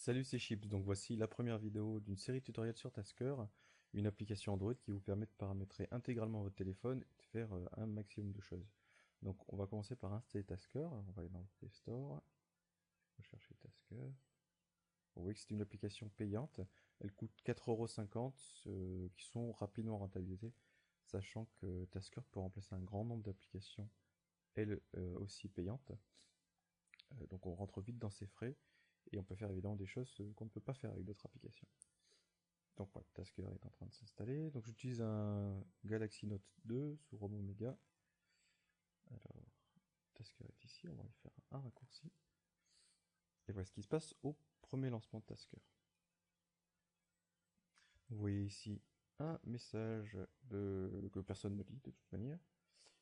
Salut, c'est Chips. Donc voici la première vidéo d'une série tutoriel sur Tasker, une application Android qui vous permet de paramétrer intégralement votre téléphone et de faire un maximum de choses. Donc on va commencer par installer Tasker. On va aller dans le Play Store, on va chercher Tasker. Vous voyez que c'est une application payante. Elle coûte 4,50 € qui sont rapidement rentabilisées, sachant que Tasker peut remplacer un grand nombre d'applications, elles aussi payantes. Donc on rentre vite dans ses frais et on peut faire évidemment des choses qu'on ne peut pas faire avec d'autres applications. Donc voilà, Tasker est en train de s'installer. Donc j'utilise un Galaxy Note 2 sous ROM Omega. Alors, Tasker est ici, on va y faire un raccourci. Et voilà ce qui se passe au premier lancement de Tasker. Vous voyez ici un message que personne ne lit de toute manière.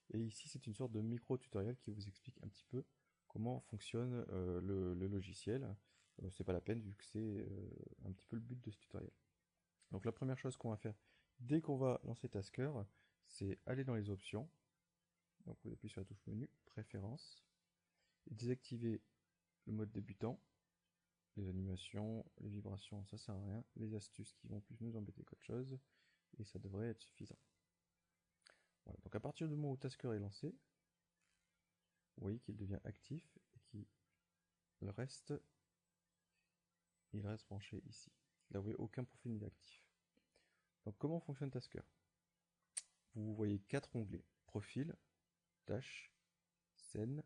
Et ici c'est une sorte de micro-tutoriel qui vous explique un petit peu comment fonctionne le logiciel. C'est pas la peine vu que c'est un petit peu le but de ce tutoriel. Donc la première chose qu'on va faire dès qu'on va lancer Tasker, c'est aller dans les options. Donc vous appuyez sur la touche menu, préférences, et désactiver le mode débutant, les animations, les vibrations, ça sert à rien, les astuces qui vont plus nous embêter qu'autre chose, et ça devrait être suffisant. Voilà, donc à partir du moment où Tasker est lancé, vous voyez qu'il devient actif et qu'il reste, il reste branché ici. Là vous voyez aucun profil n'est actif. Donc comment fonctionne Tasker? Vous voyez 4 onglets, profil, tâches, scène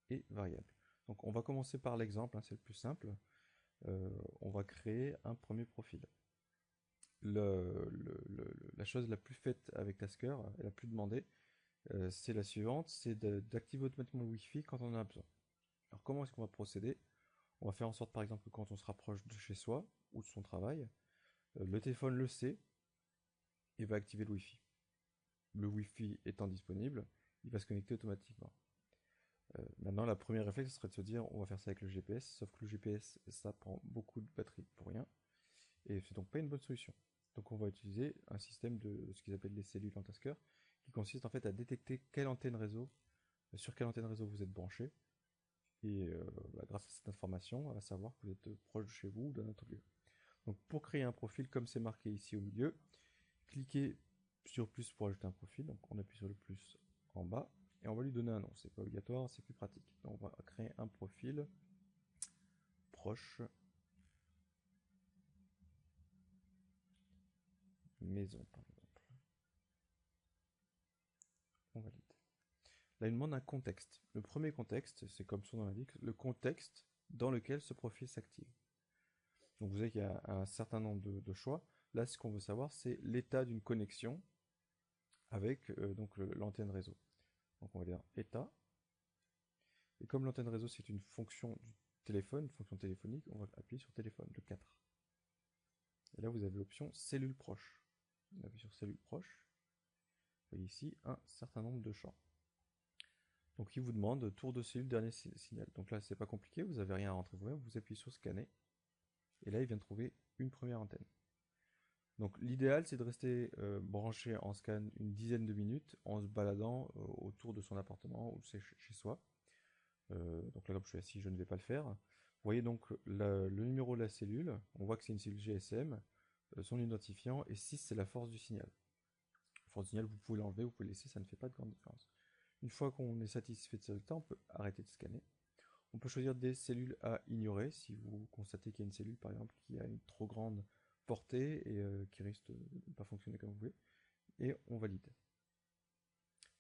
et variable. Donc on va commencer par l'exemple, hein, c'est le plus simple. On va créer un premier profil. La chose la plus faite avec Tasker, et la plus demandée, c'est la suivante, c'est d'activer automatiquement le Wi-Fi quand on en a besoin. Alors comment est-ce qu'on va procéder? On va faire en sorte par exemple que quand on se rapproche de chez soi ou de son travail, le téléphone le sait et va activer le Wi-Fi. Le Wi-Fi étant disponible, il va se connecter automatiquement. Maintenant, la première réflexe serait de se dire on va faire ça avec le GPS, sauf que le GPS, ça prend beaucoup de batterie pour rien, et c'est donc pas une bonne solution. Donc on va utiliser un système de ce qu'ils appellent les cellules en Tasker, qui consiste en fait à détecter quelle antenne réseau, sur quelle antenne réseau vous êtes branché, et grâce à cette information, à savoir que vous êtes proche de chez vous ou d'un autre lieu. Donc pour créer un profil, comme c'est marqué ici au milieu, cliquez sur plus pour ajouter un profil, donc on appuie sur le plus en bas, et on va lui donner un nom, c'est pas obligatoire, c'est plus pratique. Donc on va créer un profil proche maison par exemple. On valide. Là il demande un contexte. Le premier contexte, c'est comme son nom l'indique, le contexte dans lequel ce profil s'active. Donc vous voyez qu'il y a un certain nombre de choix. Là ce qu'on veut savoir c'est l'état d'une connexion avec donc l'antenne réseau. Donc on va dire état. Et comme l'antenne réseau c'est une fonction du téléphone, une fonction téléphonique, on va appuyer sur téléphone, le 4. Et là vous avez l'option cellule proche. On appuie sur cellule proche. Vous voyez ici un certain nombre de champs. Donc il vous demande tour de cellule dernier signal. Donc là c'est pas compliqué, vous n'avez rien à rentrer vous-même, vous appuyez sur scanner. Et là il vient de trouver une première antenne. Donc l'idéal c'est de rester branché en scan une dizaine de minutes en se baladant autour de son appartement ou chez soi. Donc là comme je suis assis je ne vais pas le faire. Vous voyez donc le numéro de la cellule, on voit que c'est une cellule GSM, son identifiant, et 6 c'est la force du signal. La force du signal vous pouvez l'enlever, vous pouvez le laisser, ça ne fait pas de grande différence. Une fois qu'on est satisfait de ce résultat, on peut arrêter de scanner. On peut choisir des cellules à ignorer si vous constatez qu'il y a une cellule par exemple qui a une trop grande portée et qui risque de ne pas fonctionner comme vous voulez. Et on valide.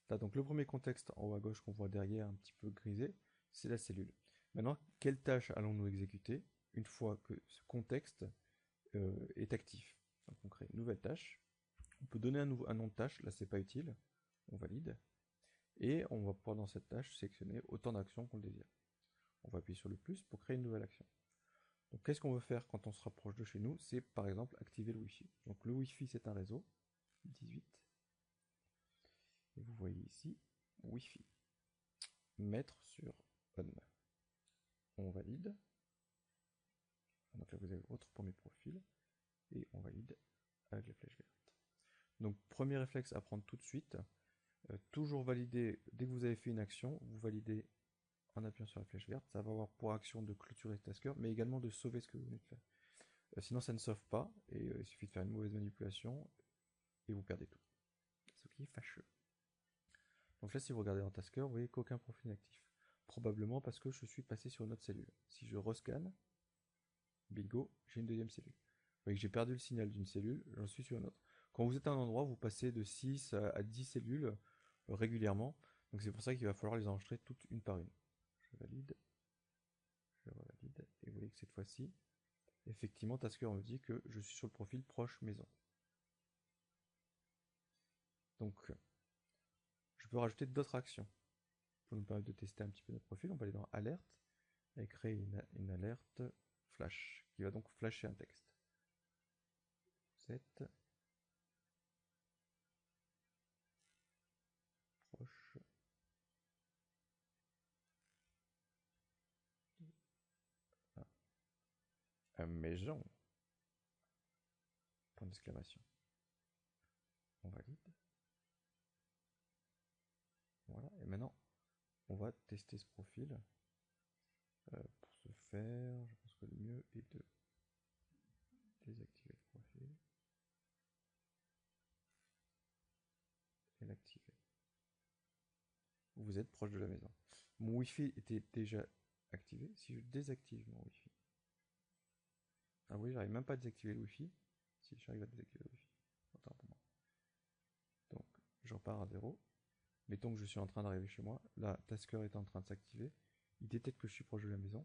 Là donc le premier contexte en haut à gauche qu'on voit derrière un petit peu grisé, c'est la cellule. Maintenant, quelle tâche allons-nous exécuter une fois que ce contexte est actif? Donc on crée une nouvelle tâche. On peut donner un nom de tâche, là c'est pas utile. On valide. Et on va pouvoir dans cette tâche sélectionner autant d'actions qu'on le désire. On va appuyer sur le plus pour créer une nouvelle action. Donc qu'est-ce qu'on veut faire quand on se rapproche de chez nous? C'est par exemple activer le Wi-Fi. Donc le Wi-Fi c'est un réseau, 18. Et vous voyez ici, Wi-Fi. Mettre sur on. On valide. Donc là vous avez votre premier profil. Et on valide avec la flèche verte. Donc premier réflexe à prendre tout de suite. Toujours valider, dès que vous avez fait une action, vous validez en appuyant sur la flèche verte. Ça va avoir pour action de clôturer Tasker, mais également de sauver ce que vous venez de faire. Sinon, ça ne sauve pas, et il suffit de faire une mauvaise manipulation, et vous perdez tout. Ce qui est fâcheux. Donc là, si vous regardez dans Tasker, vous voyez qu'aucun profil n'est actif. Probablement parce que je suis passé sur une autre cellule. Si je rescanne, bingo, j'ai une deuxième cellule. Vous voyez que j'ai perdu le signal d'une cellule, j'en suis sur une autre. Quand vous êtes à un endroit, vous passez de 6 à 10 cellules régulièrement. Donc c'est pour ça qu'il va falloir les enregistrer toutes une par une. Je valide. Je revalide. Et vous voyez que cette fois-ci, effectivement, Tasker me dit que je suis sur le profil proche maison. Donc, je peux rajouter d'autres actions pour nous permettre de tester un petit peu notre profil. On va aller dans Alerte et créer une alerte flash qui va donc flasher un texte. Vous êtes proche à maison. Point d'exclamation. On valide. Voilà, et maintenant on va tester ce profil. Pour ce faire, je pense que le mieux est de désactiver le profil et l'activer. Vous êtes proche de la maison. Mon Wi-Fi était déjà activé. Si je désactive mon Wi-Fi, ah oui, j'arrive même pas à désactiver le Wi-Fi. Si j'arrive à désactiver le Wi-Fi, autant pour moi. Donc je repars à 0. Mettons que je suis en train d'arriver chez moi. Là, Tasker est en train de s'activer. Il détecte que je suis proche de la maison.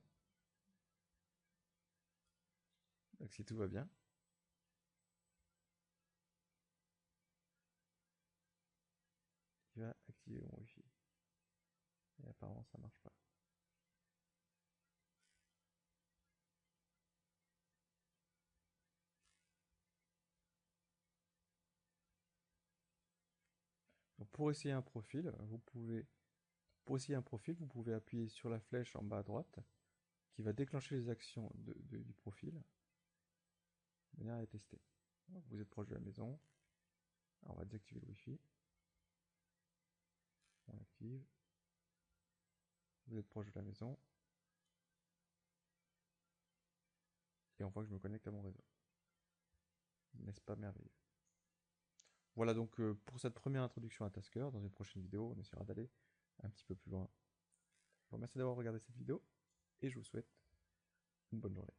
Donc si tout va bien, il va activer mon Wi-Fi. Et apparemment ça marche pas. Donc pour essayer un profil, vous pouvez appuyer sur la flèche en bas à droite qui va déclencher les actions du profil de manière à tester. Alors, vous êtes proche de la maison. Alors, on va désactiver le Wi-Fi. On l'active. Vous êtes proche de la maison. Et on voit que je me connecte à mon réseau. N'est-ce pas merveilleux? Voilà donc pour cette première introduction à Tasker. Dans une prochaine vidéo, on essaiera d'aller un petit peu plus loin. Je vous remercie d'avoir regardé cette vidéo et je vous souhaite une bonne journée.